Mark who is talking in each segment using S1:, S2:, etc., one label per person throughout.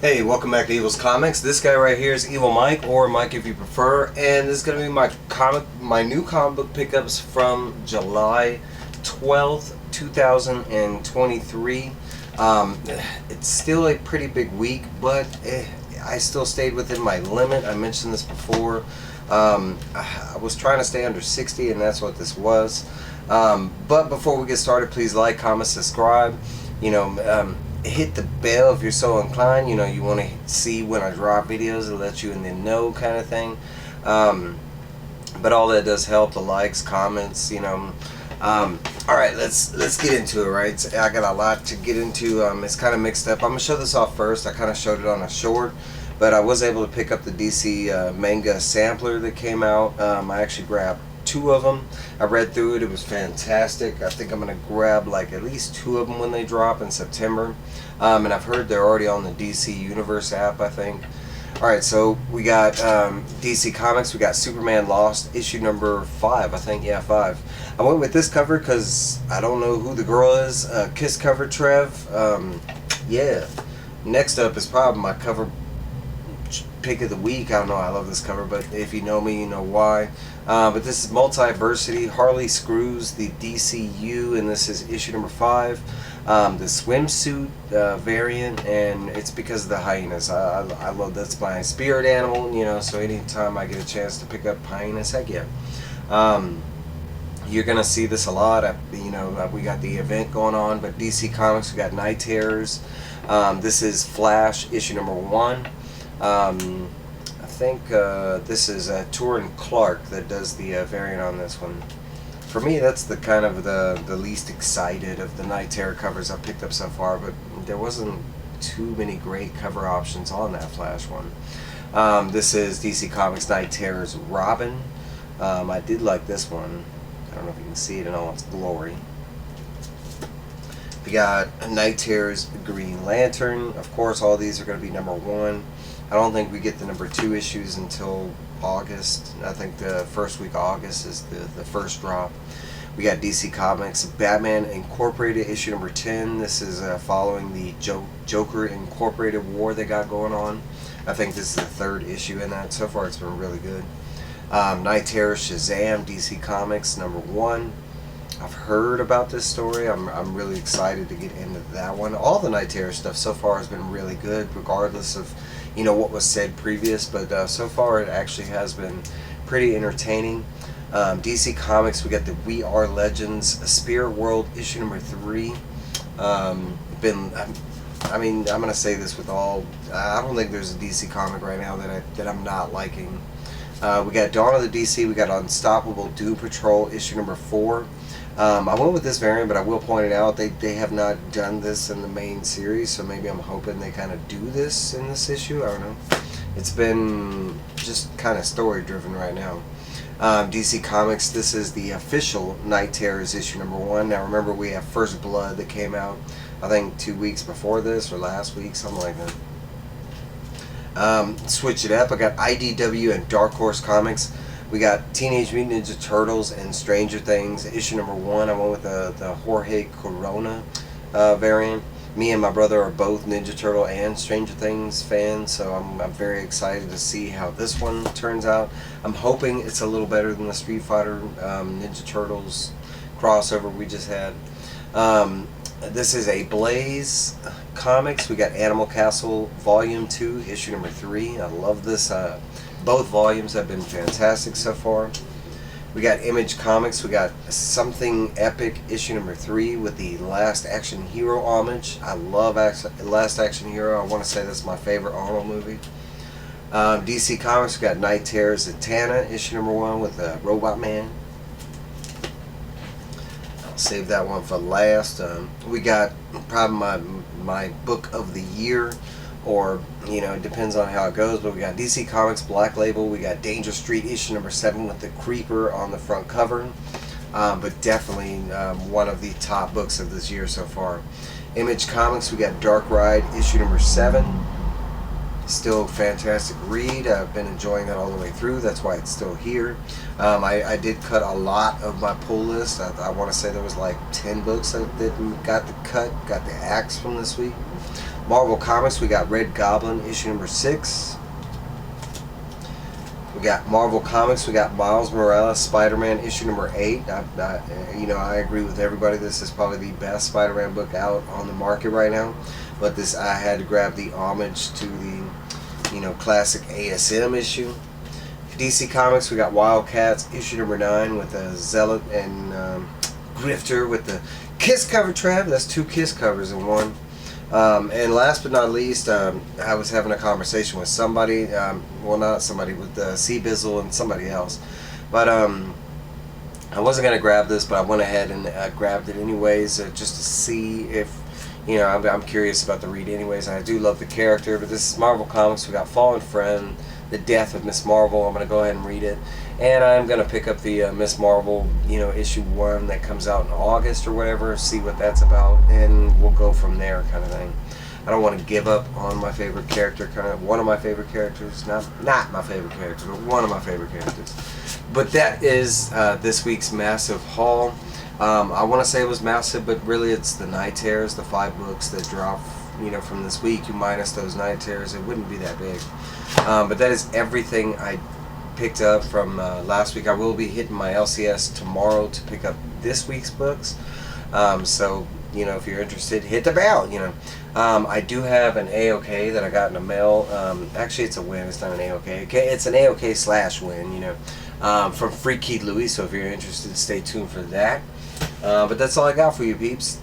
S1: Hey, welcome back to Evil's Comics. This guy right here is Evil Mike, or Mike if you prefer, and this is going to be my new comic book pickups from July 12th, 2023. It's still a pretty big week, but I still stayed within my limit. I mentioned this before. I was trying to stay under 60, and that's what this was. But before we get started, please like, comment, subscribe. Hit the bell if you're so inclined. You want to see when I drop videos. It'll let you in the know, kind of thing. But all that does help, the likes, comments. Alright, let's get into it. Right, I got a lot to get into. It's kind of mixed up. I'm gonna show this off first. I kind of showed it on a short, but I was able to pick up the DC manga sampler that came out. I actually grabbed 2 of them. I read through it. It was fantastic. I think I'm going to grab like at least 2 of them when they drop in September. And I've heard they're already on the DC Universe app, I think. Alright, so we got DC Comics. We got Superman Lost, issue number 5, I think. Yeah, 5. I went with this cover because I don't know who the girl is. Kiss cover, Trev. Yeah. Next up is probably my cover pick of the week. I don't know, I love this cover, but if you know me, you know why. But this is Multiversity, Harley Screws, the DCU, and this is issue number 5. The swimsuit variant, and it's because of the hyenas. I love, that's my spirit animal, so anytime I get a chance to pick up hyenas, heck yeah. You're gonna see this a lot. We got the event going on, but DC Comics, we got Night Terrors. This is Flash, issue number 1. I think this is Turin Clark that does the variant on this one. For me, that's the kind of the least excited of the Night Terror covers I've picked up so far, but there wasn't too many great cover options on that Flash one. This is DC Comics Night Terror's Robin. I did like this one. I don't know if you can see it in all its glory. We got Night Terror's Green Lantern. Of course, all these are going to be number 1. I don't think we get the number 2 issues until August. I think the first week of August is the first drop. We got DC Comics Batman Incorporated, issue number 10. This is following the Joker Incorporated war they got going on. I think this is the 3rd issue in that. So far, it's been really good. Night Terror Shazam, DC Comics number 1. I've heard about this story. I'm really excited to get into that one. All the Night Terror stuff so far has been really good, regardless of what was said previous, but so far it actually has been pretty entertaining. DC Comics, we got the We Are Legends Spirit World issue number 3. I'm gonna say this with all, I don't think there's a DC comic right now that I'm not liking. We got Dawn of the DC. We got Unstoppable Doom Patrol issue number 4. I went with this variant, but I will point it out, they have not done this in the main series, so maybe I'm hoping they kind of do this in this issue. I don't know. It's been just kind of story driven right now. DC Comics, this is the official Night Terrors issue number 1. Now remember, we have First Blood that came out, I think 2 weeks before this, or last week, something like that. Switch it up. I got IDW and Dark Horse Comics. We got Teenage Mutant Ninja Turtles and Stranger Things, issue number 1. I went with the Jorge Corona variant. Me and my brother are both Ninja Turtle and Stranger Things fans, so I'm very excited to see how this one turns out. I'm hoping it's a little better than the Street Fighter Ninja Turtles crossover we just had. This is a Blaze Comics. We got Animal Castle Volume 2, issue number 3. I love this. Both volumes have been fantastic so far. We got Image Comics. We got Something Epic, issue number 3, with the Last Action Hero homage. I love Last Action Hero. I want to say that's my favorite Arnold movie. DC Comics, we got Night Terrors Zatanna, issue number 1, with Robot Man. I'll save that one for last. We got probably my book of the year, or it depends on how it goes, but we got DC Comics Black Label. We got Danger Street issue number 7 with the Creeper on the front cover, but definitely one of the top books of this year so far. Image Comics, we got Dark Ride issue number 7. Still a fantastic read. I've been enjoying that all the way through. That's why it's still here. I did cut a lot of my pull list. I want to say there was like 10 books that got the axe from this week. Marvel Comics, we got Red Goblin issue number 6. We got Marvel Comics, we got Miles Morales Spider-Man issue number 8. I agree with everybody. This is probably the best Spider-Man book out on the market right now. But this, I had to grab the homage to the, classic ASM issue. DC Comics, we got Wildcats issue number 9 with a Zealot and Grifter with the Kiss cover, Trav. That's 2 Kiss covers in one. And last but not least, I was having a conversation with somebody, well, not somebody, with C-Bizzle and somebody else. But I wasn't going to grab this, but I went ahead and grabbed it anyways, just to see if, I'm curious about the read anyways. And I do love the character, but this is Marvel Comics. We got Fallen Friend, The Death of Miss Marvel. I'm going to go ahead and read it. And I'm going to pick up the Miss Marvel, issue 1 that comes out in August or whatever, see what that's about, and we'll go from there kind of thing. I don't want to give up on my favorite character, kind of one of my favorite characters, not my favorite character, but one of my favorite characters. But that is this week's massive haul. I want to say it was massive, but really it's the Night Terrors, the 5 books that drop, from this week. You minus those Night Terrors, it wouldn't be that big. But that is everything I picked up from last week. I will be hitting my LCS tomorrow to pick up this week's books. So, if you're interested, hit the bell, I do have an AOK that I got in the mail. Actually, it's a win. It's not an AOK. Okay, it's an AOK / win, from Free Keith Louis. So if you're interested, stay tuned for that. But that's all I got for you, peeps.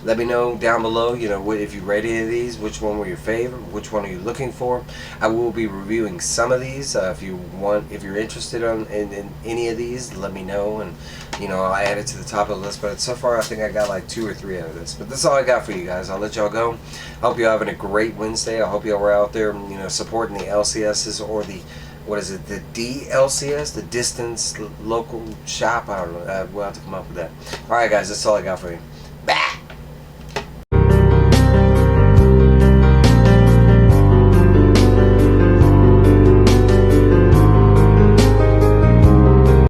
S1: Let me know down below, if you read any of these, which one were your favorite, which one are you looking for. I will be reviewing some of these. If you're interested in any of these, let me know, and I'll add it to the top of the list. But so far, I think I got like 2 or 3 out of this. But that's all I got for you guys. I'll let y'all go. I hope you're having a great Wednesday. I hope y'all were out there, supporting the LCSs or the, what is it, the DLCS, the Distance Local Shop. I don't know. We'll have to come up with that. All right, guys, that's all I got for you. Bye.